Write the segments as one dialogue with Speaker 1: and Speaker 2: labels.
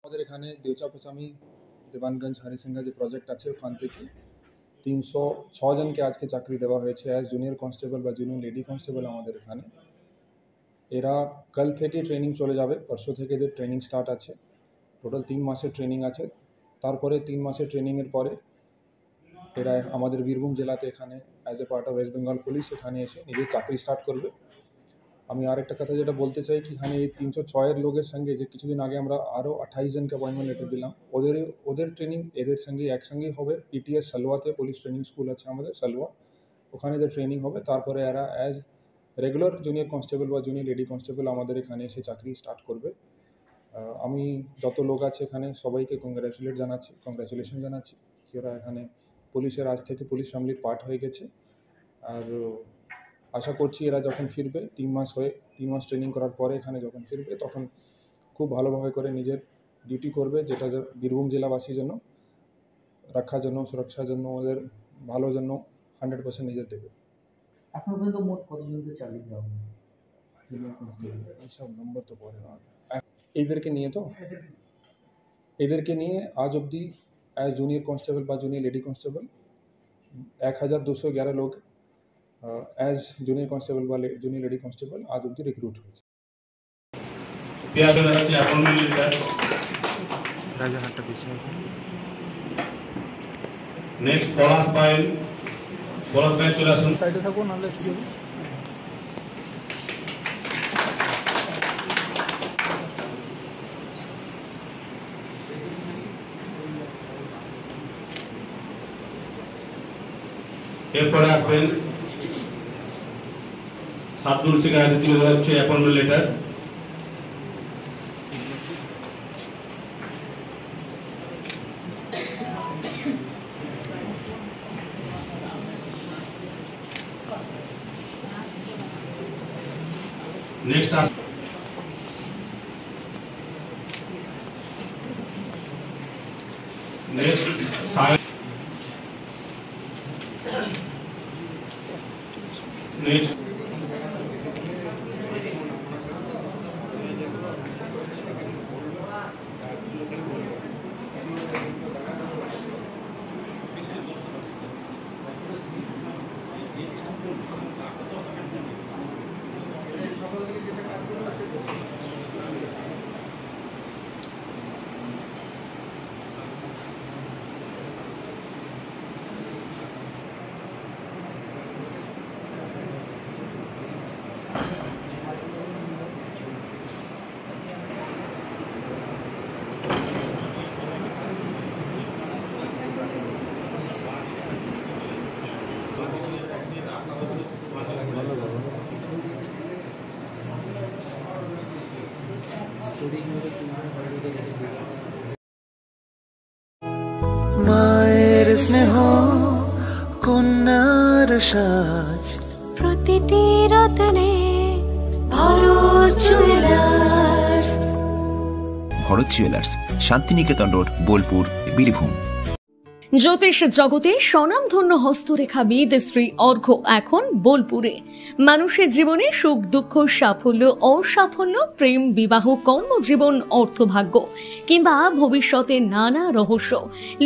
Speaker 1: আমাদের এখানে দেউচাপাচামি দেবানগঞ্জ হরিসিংহা যে প্রজেক্ট আছে ওখান থেকে 306 জনকে আজকে চাকরি দেওয়া হয়েছে অ্যাজ জুনিয়র কনস্টেবল বা জুনিয়র লেডি কনস্টেবল। আমাদের এখানে এরা কাল থেকে ট্রেনিং চলে যাবে, পরশু থেকে এদের ট্রেনিং স্টার্ট আছে। টোটাল 3 মাসের ট্রেনিং আছে। তারপরে 3 মাসের ট্রেনিংয়ের পরে এরা আমাদের বীরভূম জেলাতে এখানে as a part of West Bengal police এখানে এসে নিজের চাকরি স্টার্ট করবে। আমি আর একটা কথা যেটা বলতে চাই কি এখানে এই 306 লোকের সঙ্গে যে কিছুদিন আগে আমরা আরও 28 জনকে অ্যাপয়েন্টমেন্ট লেটার দিলাম, ওদের ট্রেনিং এদের সঙ্গে একসঙ্গেই হবে। পিটিএস সালওয়াতে পুলিশ ট্রেনিং স্কুল আছে আমাদের সালওয়া, ওখানে এদের ট্রেনিং হবে। তারপরে এরা অ্যাজ রেগুলার জুনিয়র কনস্টেবল বা জুনিয়র লেডি কনস্টেবল আমাদের এখানে এসে চাকরি স্টার্ট করবে। আমি যত লোক আছে এখানে সবাইকে কংগ্রাচুলেশন জানাচ্ছি কি ওরা এখানে পুলিশের আজ থেকে পুলিশ ফ্যামিলির পার্ট হয়ে গেছে। আর আশা করছি এরা যখন ফিরবে 3 মাস ট্রেনিং করার পরে এখানে যখন ফিরবে তখন খুব ভালোভাবে করে নিজের ডিউটি করবে, যেটা বীরভূম জেলাবাসীর জন্য রক্ষার জন্য, সুরক্ষার জন্য, ওদের ভালোর জন্য 100% নিজের দেবে।
Speaker 2: এখন পর্যন্ত মোট কতজনকে চাকরি দেওয়া হবে?
Speaker 1: এইসব নম্বর তো পরে এদেরকে নিয়ে আজ অবধি অ্যাজ জুনিয়র কনস্টেবল বা জুনিয়র লেডি কনস্টেবল 1211 লোক অ্যাজ জুনিয়র কনস্টেবল বা জুনিয়র লেডি কনস্টেবল আজ অবধি রিক্রুট হয়েছে।
Speaker 3: নেক্সট পলাশ পাইল চলে আসুন।
Speaker 4: সাইডে থাকবো নাহলে ছুটে যাবো।
Speaker 3: এরপরে আসবেন সাবদুল শেখ আজ তুলে দেওয়া হচ্ছে অ্যাপয়েন্টমেন্ট লেটার। নেক্সট
Speaker 5: মায়ের স্নেহ কন্যার সাজ
Speaker 6: প্রতিটি রতনে Bharat Jewellers.
Speaker 7: Bharat Jewellers, Shantiniketan road, Bolpur, Birbhum.
Speaker 6: জ্যোতিষ জগতে স্বনামধন্য হস্তরেখাবিদ শ্রী অর্ঘ্য এখন বোলপুরে। মানুষের জীবনে সুখ দুঃখ, সাফল্য অসাফল্য, প্রেম বিবাহ, কর্মজীবন, অর্থভাগ্য কিংবা ভবিষ্যতের নানা রহস্য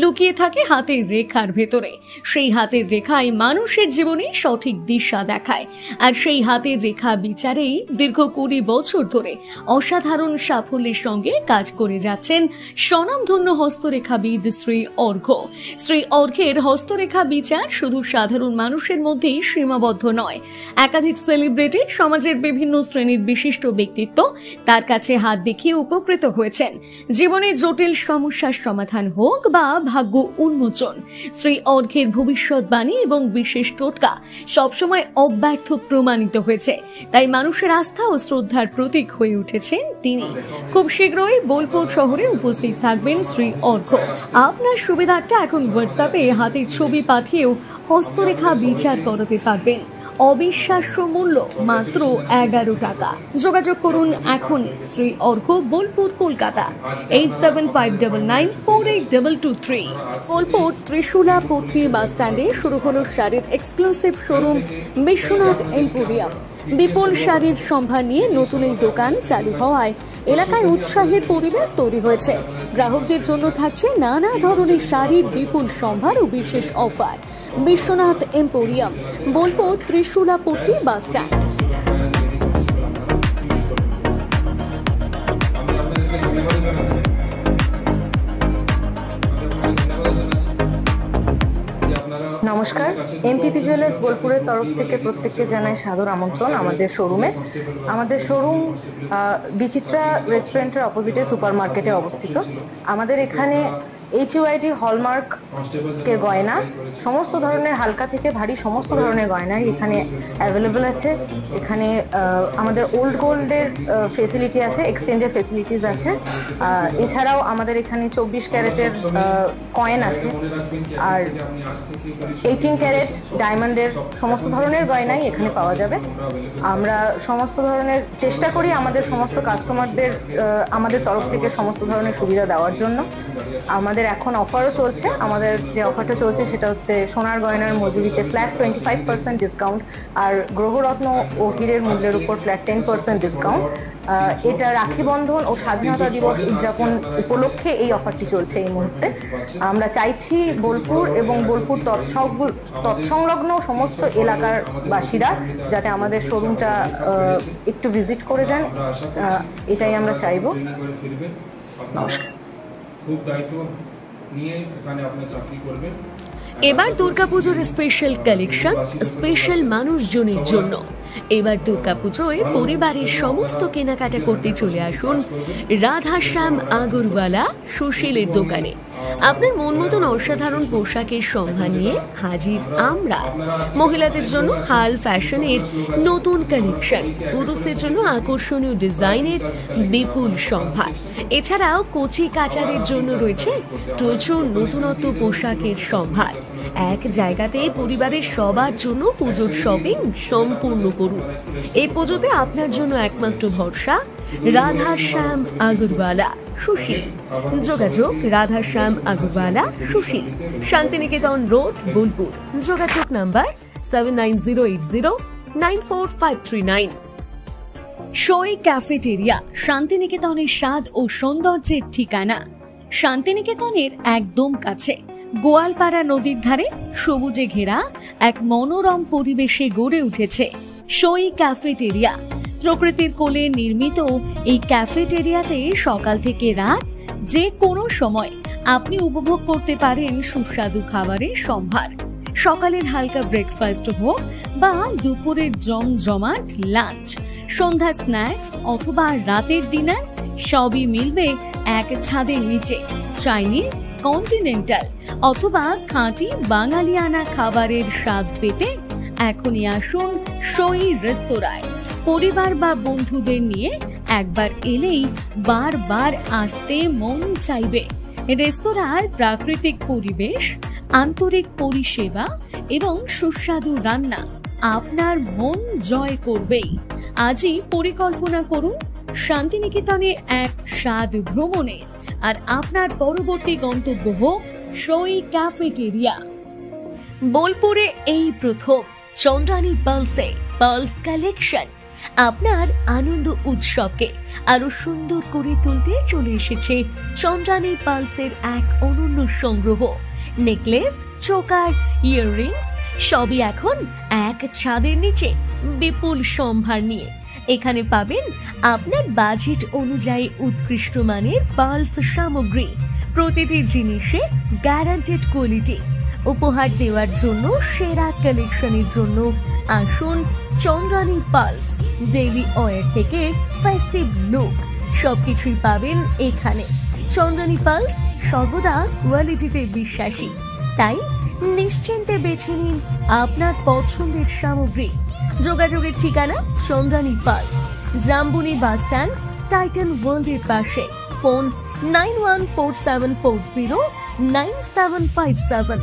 Speaker 6: লুকিয়ে থাকে হাতের রেখার ভেতরে। সেই হাতের রেখাই মানুষের জীবনে সঠিক দিশা দেখায়। আর সেই হাতের রেখা বিচারেই দীর্ঘ 20 বছর ধরে অসাধারণ সাফল্যের সঙ্গে কাজ করে যাচ্ছেন স্বনামধন্য হস্তরেখাবিদ শ্রী অর্ঘ্য। শ্রী অর্ঘ্যের হস্তরেখা বিচার শুধু সাধারণ মানুষের মধ্যেই সীমাবদ্ধ নয়। একাধিক সেলিব্রিটি, সমাজের বিভিন্ন শ্রেণীর বিশিষ্ট ব্যক্তিত্ব তার কাছে হাত দেখিয়ে উপকৃত হয়েছেন। জীবনের জটিল সমস্যার সমাধান হোক বা ভাগ্য উন্মোচন, শ্রী অর্ঘ্যের ভবিষ্যৎবাণী এবং বিশেষ টোটকা সবসময় অব্যর্থ প্রমাণিত হয়েছে। তাই মানুষের আস্থা ও শ্রদ্ধার প্রতীক হয়ে উঠেছেন তিনি। খুব শীঘ্রই বোলপুর শহরে উপস্থিত থাকবেন শ্রী অর্ঘ্য। আপনার সুবিধার্থে এখন হোয়াটসঅ্যাপে হাতের ছবি পাঠিয়েও হস্তরেখা বিচার করাতে পারবেন। অবিশ্বাস্য মূল্য মাত্র 11 টাকা। যোগাযোগ করুন এখনই। শ্রী অর্ঘ্য, বোলপুর, কলকাতা 8759948223। বোলপুর ত্রিশুলা পট্টি বাস স্ট্যান্ডে শুরু হলো শাড়ির এক্সক্লুসিভ শোরুম বিশ্বনাথ এম্পোরিয়াম। বিপুল শাড়ির সম্ভার নিয়ে নতুন এই দোকান চালু হওয়ায় এলাকায় উৎসাহের পরিবেশ তৈরি হয়েছে। গ্রাহকদের জন্য থাকছে নানা ধরনের শাড়ির বিপুল সম্ভার ও বিশেষ offer. Biswanath emporium, Bolpur, Trishulapatti bus stand.
Speaker 4: নমস্কার, এমপিপি জুয়েলার্স বোলপুরের তরফ থেকে প্রত্যেককে জানাই সাদর আমন্ত্রণ আমাদের শোরুমে। আমাদের শোরুম বিচিত্রা রেস্টুরেন্টের অপোজিটে সুপার মার্কেটে অবস্থিত। আমাদের এখানে HUID হলমার্কের গয়না, সমস্ত ধরনের হালকা থেকে ভারী সমস্ত ধরনের গয়নাই এখানে অ্যাভেলেবল আছে। এখানে আমাদের ওল্ড গোল্ডের ফেসিলিটি আছে, এক্সচেঞ্জের ফেসিলিটিস আছে। এছাড়াও আমাদের এখানে 24 ক্যারেটের কয়েন আছে, আর 18 ক্যারেট ডায়মন্ডের সমস্ত ধরনের গয়নাই এখানে পাওয়া যাবে। আমরা সমস্ত ধরনের চেষ্টা করি আমাদের সমস্ত কাস্টমারদের আমাদের তরফ থেকে সমস্ত ধরনের সুবিধা দেওয়ার জন্য। আমাদের এখন অফারও চলছে। আমাদের যে অফারটা চলছে সেটা হচ্ছে সোনার গয়নার মজুরিতে ফ্ল্যাট 25% ডিসকাউন্ট, আর গ্রহরত্ন ও হীরের মূল্যের উপর ফ্ল্যাট 10% ডিসকাউন্ট। এটা রাখি বন্ধন ও স্বাধীনতা দিবস উদযাপন উপলক্ষে এই অফারটি চলছে এই মুহূর্তে। আমরা চাইছি বোলপুর এবং বোলপুর তৎসংলগ্ন সমস্ত এলাকার বাসীরা যাতে আমাদের শোরুমটা একটু ভিজিট করে যান, এটাই আমরা চাইবো। নমস্কার।
Speaker 1: খুব দায়িত্ব নিয়ে এখানে আপনি চাকরি করবেন।
Speaker 6: এবার দুর্গাপুজোর স্পেশাল কালেকশন, স্পেশাল মানুষজনের জন্য। এবার দুর্গাপুজোয় পরিবারের সমস্ত কেনাকাটা করতে চলে আসুন রাধাশ্যাম আগরওয়ালা সুশীলের দোকানে। আপনার মন মতন অসাধারণ পোশাকের সম্ভার নিয়ে হাজির আমরা। মহিলাদের জন্য হাল ফ্যাশনের নতুন কালেকশন, পুরুষদের জন্য আকর্ষণীয় ডিজাইনের বিপুল সম্ভার। এছাড়াও কচি কাচাদের জন্য রয়েছে প্রচুর নতুনত্ব পোশাকের সম্ভার। এক জায়গাতে পরিবারের সবার জন্য পুজোর শপিং সম্পূর্ণ করুন। এই পুজোতে আপনার জন্য একমাত্র ভরসা রাধাশ্যাম আগরওয়ালা সুশীল। যোগাযোগ রাধাশ্যাম আগরওয়ালা সুশীল, শান্তিনিকেতন রোড, বোলপুর। যোগাযোগ নাম্বার 7908094539। সই ক্যাফেটেরিয়া, শান্তিনিকেতনের স্বাদ ও সৌন্দর্যের ঠিকানা। শান্তিনিকেতনের একদম কাছে গোয়ালপাড়া নদীর ধারে সবুজে ঘেরা এক মনোরম পরিবেশে গড়ে উঠেছে সই ক্যাফেটেরিয়া। প্রকৃতির কোলে নির্মিত এই ক্যাফেটেরিয়াতে সকাল থেকে রাত যে কোনো সময় আপনি উপভোগ করতে পারেন সুস্বাদু খাবারের সম্ভার। সকালের হালকা ব্রেকফাস্ট হোক বা দুপুরের জমজমাট লাঞ্চ, সন্ধ্যা স্ন্যাক্স অথবা রাতের ডিনার, সবই মিলবে এক ছাদের নিচে। চাইনিজ, কন্টিনেন্টাল অথবা খাঁটি বাঙালিয়ানা খাবারের স্বাদ পেতে এখনই আসুন সই রেস্তোরাঁয়। পরিবার বা বন্ধুদের নিয়ে একবার এলেই বারবার আসতে মন চাইবে। রেস্তোরাঁর প্রাকৃতিক পরিবেশ, আন্তরিক পরিষেবা এবং সুস্বাদু রান্না আপনার মন জয় করবেই। আজই পরিকল্পনা করুন শান্তিনিকেতনে এক স্বাদ ভ্রমণের, আর আপনার পরবর্তী গন্তব্য হোক সই ক্যাফেটেরিয়া। বোলপুরে এই প্রথম চন্দ্রানী পালসে পালস কালেকশন আপনার আনন্দ উৎসবকে আরো সুন্দর করে তুলতে চলে এসেছে চন্দ্রানী পালসের এক অনন্য সংগ্রহ। নেকলেস, চোকার, ইয়াররিংস সবই এখন এক ছাদের নিচে বিপুল সম্ভার নিয়ে। এখানে পাবেন আপনার বাজেট অনুযায়ী উৎকৃষ্ট মানের পালস সামগ্রী, প্রতিটি জিনিসে গ্যারান্টেড কোয়ালিটি। উপহার দেওয়ার জন্য সেরা কালেকশনের জন্য আসুন চন্দ্রানী পালস। ডেইলি ওয়্যার থেকে ফেস্টিভ লুক সবকিছুই পাবেন এখানে। চন্দ্রানী পালস সর্বদা কোয়ালিটিতে বিশ্বাসী, তাই নিশ্চিন্তে বেছে নিন আপনার পছন্দের সামগ্রী। যোগাযোগের ঠিকানা Chandrani pulse, Jambuni bus stand, Titan ওয়ার্ল্ডের পাশে। ফোন 9147409757।